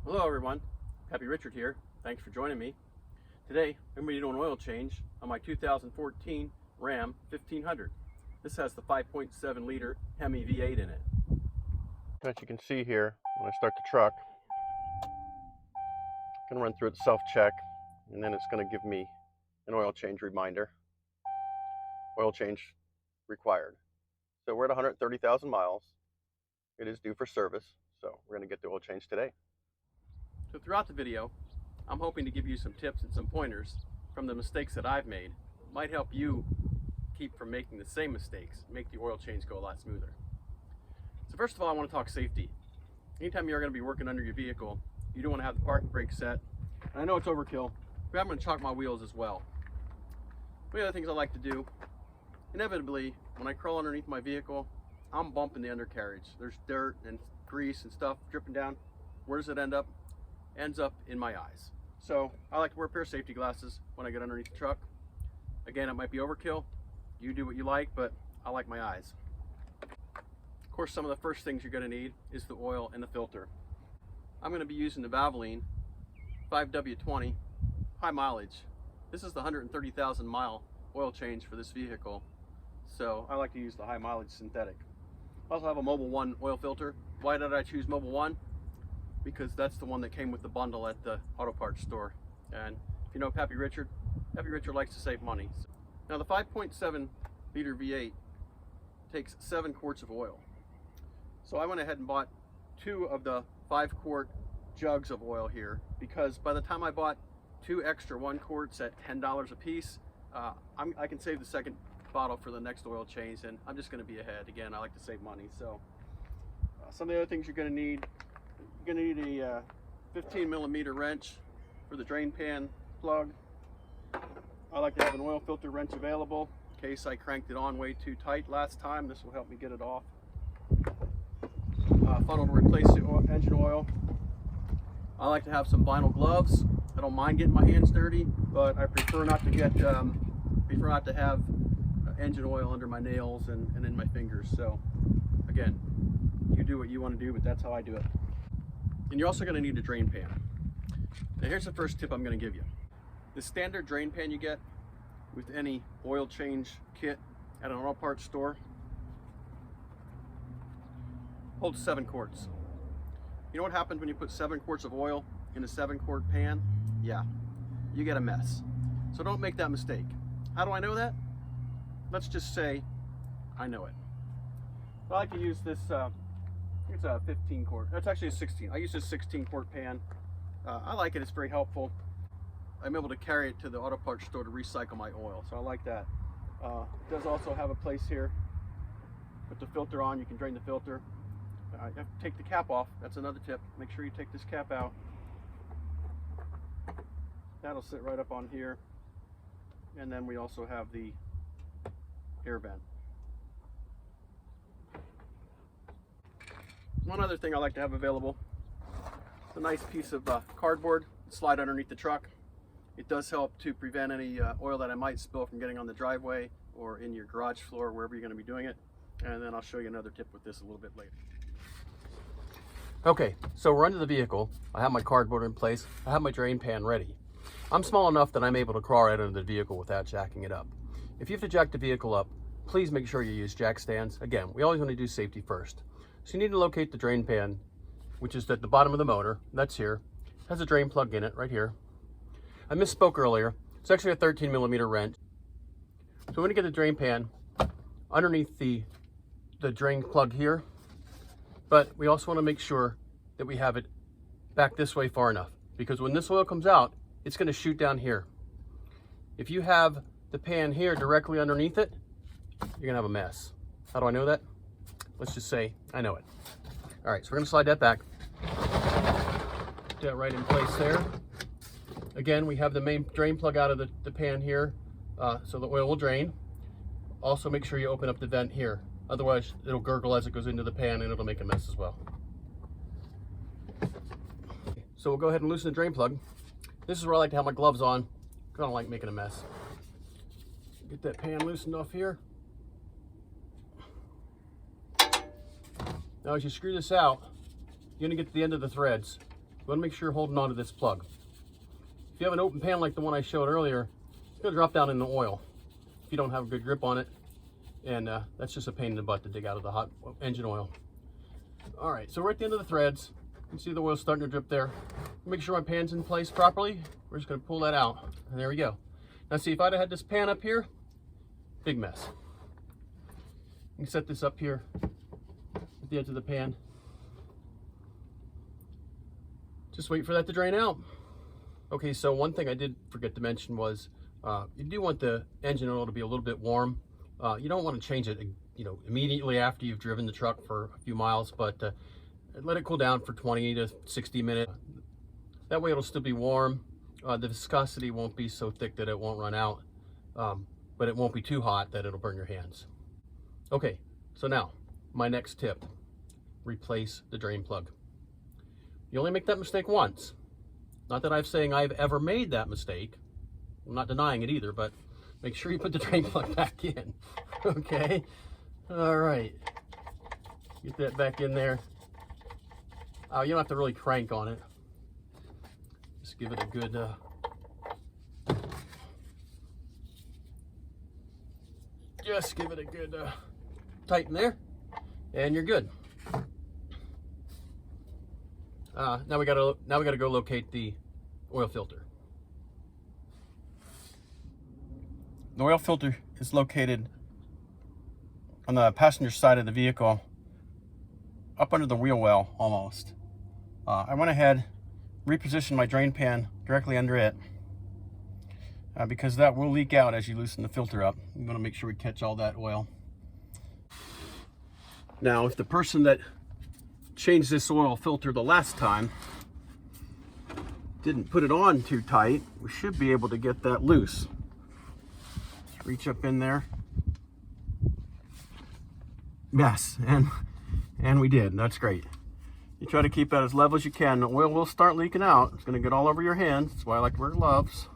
Hello everyone, Happy Richard here. Thanks for joining me. Today I'm going to be doing an oil change on my 2014 Ram 1500. This has the 5.7 liter Hemi V8 in it. As you can see here, when I start the truck, I'm going to run through its self-check, and then it's going to give me an oil change reminder. Oil change required. So we're at 130,000 miles. It is due for service, so we're going to get the oil change today. So throughout the video, I'm hoping to give you some tips and some pointers from the mistakes that I've made. It might help you keep from making the same mistakes, make the oil change go a lot smoother. So first of all, I want to talk safety. Anytime you're going to be working under your vehicle, you don't want to have the parking brake set. And I know it's overkill, but I'm going to chalk my wheels as well. One of the other things I like to do, inevitably, when I crawl underneath my vehicle, I'm bumping the undercarriage. There's dirt and grease and stuff dripping down. Where does it end up? Ends up in my eyes. So I like to wear a pair of safety glasses when I get underneath the truck. Again, it might be overkill. You do what you like, but I like my eyes. Of course, some of the first things you're going to need is the oil and the filter. I'm going to be using the Valvoline 5W20 high mileage. This is the 130,000 mile oil change for this vehicle, so I like to use the high mileage synthetic. I also have a Mobil 1 oil filter. Why did I choose Mobil 1? Because that's the one that came with the bundle at the auto parts store. And if you know Happy Richard likes to save money. Now the 5.7 liter V8 takes 7 quarts of oil. So I went ahead and bought 2 of the 5-quart jugs of oil here, because by the time I bought 2 extra 1 quarts at $10 a piece, I can save the second bottle for the next oil change, and I'm just going to be ahead. Again, I like to save money. So some of the other things you're going to need. You're going to need a 15mm wrench for the drain pan plug. I like to have an oil filter wrench available in case I cranked it on way too tight last time. This will help me get it off. Funnel to replace the engine oil. I like to have some vinyl gloves. I don't mind getting my hands dirty, but I prefer not to have engine oil under my nails and in my fingers. So again, you do what you want to do, but that's how I do it. And you're also going to need a drain pan. Now here's the first tip I'm going to give you. The standard drain pan you get with any oil change kit at an auto parts store holds 7 quarts. You know what happens when you put 7 quarts of oil in a 7-quart pan? Yeah, you get a mess. So don't make that mistake. How do I know that? Let's just say I know it. I like to use this it's a 15 quart. That's actually a 16. I use this 16-quart pan. I like it. It's very helpful. I'm able to carry it to the auto parts store to recycle my oil, so I like that. It does also have a place here. Put the filter on. You can drain the filter. You have to take the cap off. That's another tip. Make sure you take this cap out. That'll sit right up on here. And then we also have the air vent. One other thing I like to have available, it's a nice piece of cardboard to slide underneath the truck. It does help to prevent any oil that I might spill from getting on the driveway or in your garage floor, wherever you're going to be doing it. And then I'll show you another tip with this a little bit later. Okay, so we're under the vehicle. I have my cardboard in place. I have my drain pan ready. I'm small enough that I'm able to crawl right under the vehicle without jacking it up. If you have to jack the vehicle up, please make sure you use jack stands. Again, we always want to do safety first. So you need to locate the drain pan, which is at the bottom of the motor. That's here. It has a drain plug in it right here. I misspoke earlier. It's actually a 13mm wrench. So we're going to get the drain pan underneath the drain plug here, but we also want to make sure that we have it back this way far enough, because when this oil comes out, it's going to shoot down here. If you have the pan here directly underneath it, you're going to have a mess. How do I know that? Let's just say I know it. All right, so we're going to slide that back. Put that right in place there. Again, we have the main drain plug out of the pan here, so the oil will drain. Also, make sure you open up the vent here. Otherwise, it'll gurgle as it goes into the pan and it'll make a mess as well. So we'll go ahead and loosen the drain plug. This is where I like to have my gloves on. I don't like making a mess. Get that pan loosened off here. Now as you screw this out, you're going to get to the end of the threads. you want to make sure you're holding on to this plug. If you have an open pan like the one I showed earlier, it's going to drop down in the oil if you don't have a good grip on it, and that's just a pain in the butt to dig out of the hot engine oil. All right, so we're at the end of the threads. You can see the oil starting to drip there. Make sure my pan's in place properly. We're just going to pull that out, and there we go. Now see, if I'd have had this pan up here, big mess. You can set this up here at the edge of the pan. Just wait for that to drain out. Okay, so one thing I did forget to mention was you do want the engine oil to be a little bit warm. You don't want to change it, immediately after you've driven the truck for a few miles, but let it cool down for 20 to 60 minutes. That way it'll still be warm. The viscosity won't be so thick that it won't run out, but it won't be too hot that it'll burn your hands. Okay, so now my next tip: replace the drain plug. You only make that mistake once. Not that I'm saying I've ever made that mistake. I'm not denying it either, but make sure you put the drain plug back in. Okay, all right, get that back in there. You don't have to really crank on it. Just give it a good tighten there, and you're good. Now we gotta go locate the oil filter. The oil filter is located on the passenger side of the vehicle, up under the wheel well almost. I went ahead, repositioned my drain pan directly under it, because that will leak out as you loosen the filter up. You want to make sure we catch all that oil. Now, if the person that changed this oil filter the last time didn't put it on too tight, we should be able to get that loose. Just reach up in there. Yes, and we did. That's great. You try to keep that as level as you can. The oil will start leaking out. It's going to get all over your hands. That's why I like to wear gloves.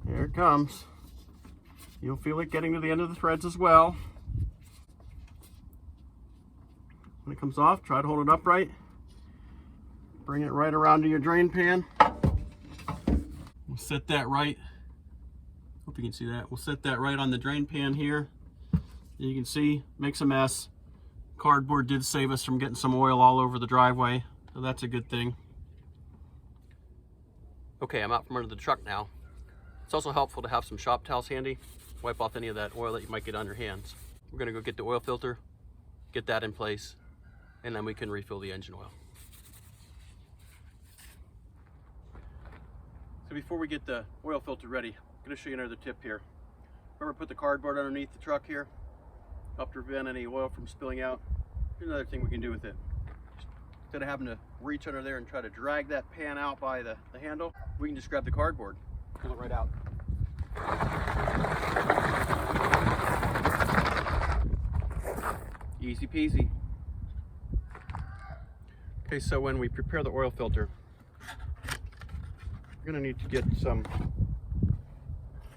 Here it comes. You'll feel it getting to the end of the threads as well. When it comes off, try to hold it upright. Bring it right around to your drain pan. We'll set that right. Hope you can see that. We'll set that right on the drain pan here. You can see, makes a mess. Cardboard did save us from getting some oil all over the driveway, so that's a good thing. Okay, I'm out from under the truck now. It's also helpful to have some shop towels handy. Wipe off any of that oil that you might get on your hands. We're gonna go get the oil filter, get that in place, and then we can refill the engine oil. So before we get the oil filter ready, I'm gonna show you another tip here. Remember, put the cardboard underneath the truck here, help to prevent any oil from spilling out. Here's another thing we can do with it. Instead of having to reach under there and try to drag that pan out by the handle, we can just grab the cardboard, pull it right out. Easy peasy. Okay, so when we prepare the oil filter, we're going to need to get some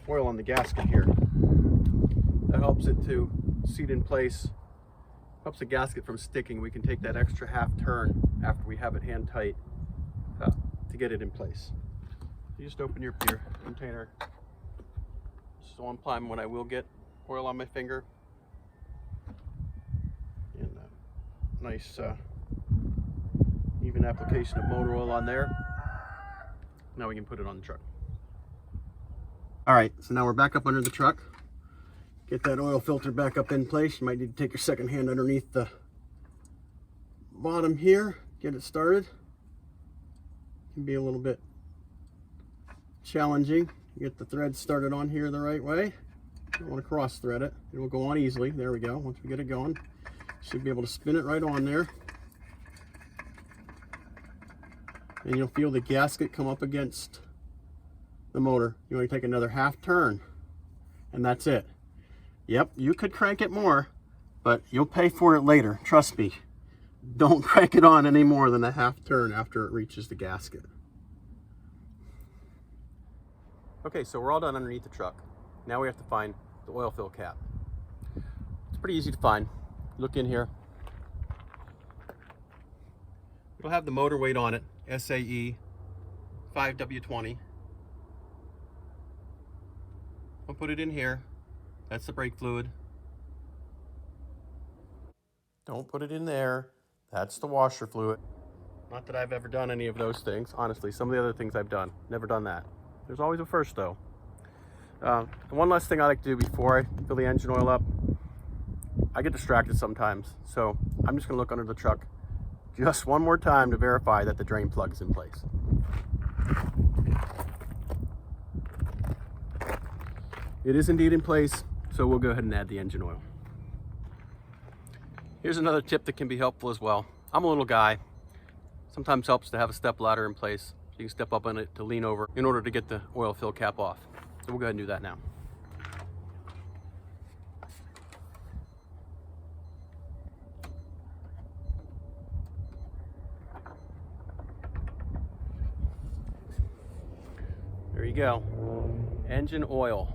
oil on the gasket here. That helps it to seat in place, helps the gasket from sticking. We can take that extra half turn after we have it hand tight to get it in place. You just open your container. Just one time when I will get oil on my finger. And a nice even application of motor oil on there. Now we can put it on the truck. All right, so now we're back up under the truck. Get that oil filter back up in place. You might need to take your second hand underneath the bottom here, get it started. It can be a little bit challenging. Get the thread started on here the right way. You don't want to cross thread it. It will go on easily. There we go. Once we get it going, should be able to spin it right on there. And you'll feel the gasket come up against the motor. You want to take another half turn, and that's it. Yep, you could crank it more, but you'll pay for it later. Trust me. Don't crank it on any more than a half turn after it reaches the gasket. Okay, so we're all done underneath the truck. Now we have to find the oil fill cap. It's pretty easy to find. Look in here. It'll have the motor weight on it, SAE 5W20. I'll put it in here. That's the brake fluid. Don't put it in there. That's the washer fluid. Not that I've ever done any of those things. Honestly, some of the other things I've done, never done that. There's always a first though. One last thing I like to do before I fill the engine oil up, I get distracted sometimes. So I'm just gonna look under the truck just one more time to verify that the drain plug is in place. It is indeed in place, so we'll go ahead and add the engine oil. Here's another tip that can be helpful as well. I'm a little guy. Sometimes helps to have a step ladder in place. So you can step up on it to lean over in order to get the oil fill cap off. So we'll go ahead and do that now. There you go. Engine oil.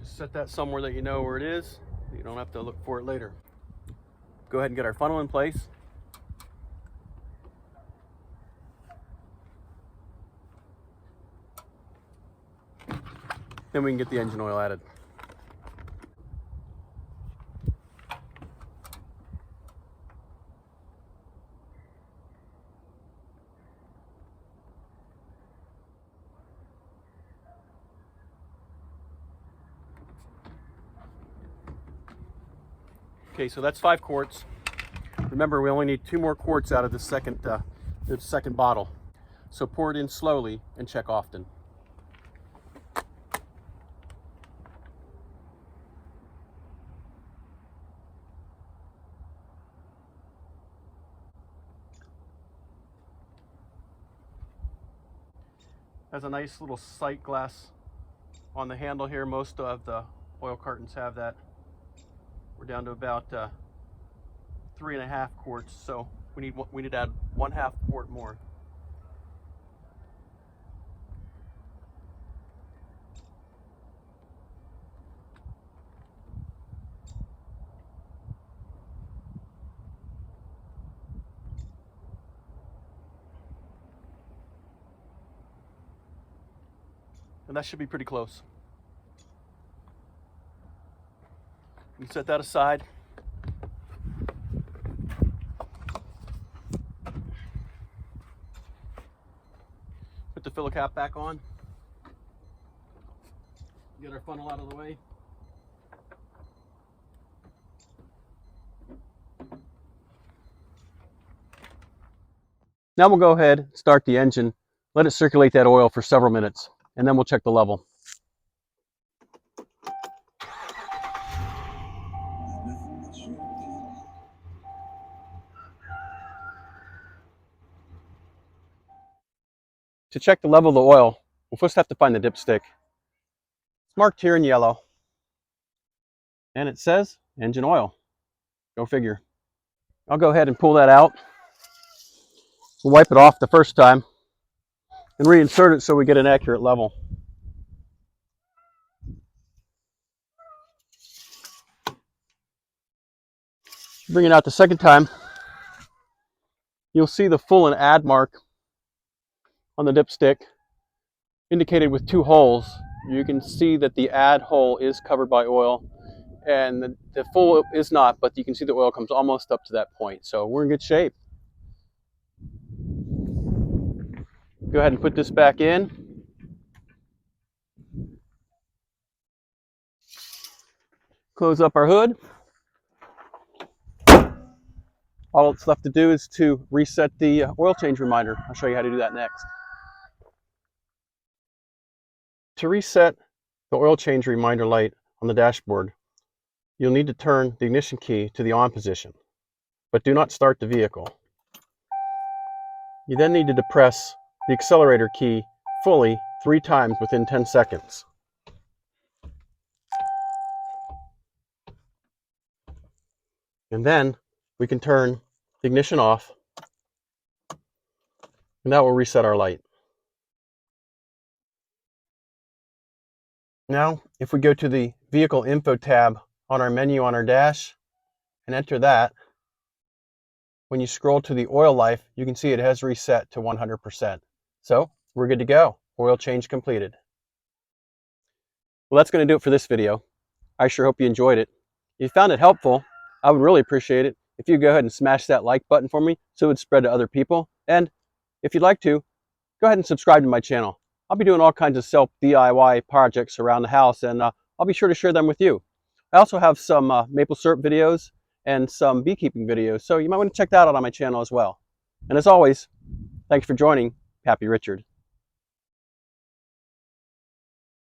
Just set that somewhere that you know where it is. You don't have to look for it later. Go ahead and get our funnel in place. Then we can get the engine oil added. Okay, so that's 5 quarts. Remember, we only need 2 more quarts out of the second bottle. So pour it in slowly and check often. Has a nice little sight glass on the handle here. Most of the oil cartons have that. We're down to about 3.5 quarts, so we need to add 1/2 quart more. And that should be pretty close. You set that aside. Put the filler cap back on. Get our funnel out of the way. Now we'll go ahead, start the engine, let it circulate that oil for several minutes, and then we'll check the level. To check the level of the oil, we'll first have to find the dipstick. It's marked here in yellow, and it says engine oil. Go figure. I'll go ahead and pull that out. We'll wipe it off the first time and reinsert it so we get an accurate level. Bring it out the second time. You'll see the full and add mark on the dipstick, indicated with 2 holes. You can see that the add hole is covered by oil, and the full is not, but you can see the oil comes almost up to that point. So we're in good shape. Go ahead and put this back in. Close up our hood. All that's left to do is to reset the oil change reminder. I'll show you how to do that next. To reset the oil change reminder light on the dashboard, you'll need to turn the ignition key to the on position, but do not start the vehicle. You then need to depress the accelerator key fully 3 times within 10 seconds. And then we can turn the ignition off, and that will reset our light. Now, if we go to the vehicle info tab on our menu on our dash and enter that, when you scroll to the oil life, you can see it has reset to 100%. So we're good to go. Oil change completed. Well, that's going to do it for this video. I sure hope you enjoyed it. If you found it helpful, I would really appreciate it if you go ahead and smash that like button for me so it would spread to other people. And if you'd like to, go ahead and subscribe to my channel. I'll be doing all kinds of self DIY projects around the house, and I'll be sure to share them with you. I also have some maple syrup videos and some beekeeping videos, so you might want to check that out on my channel as well. And as always, thanks for joining. Happy Richard.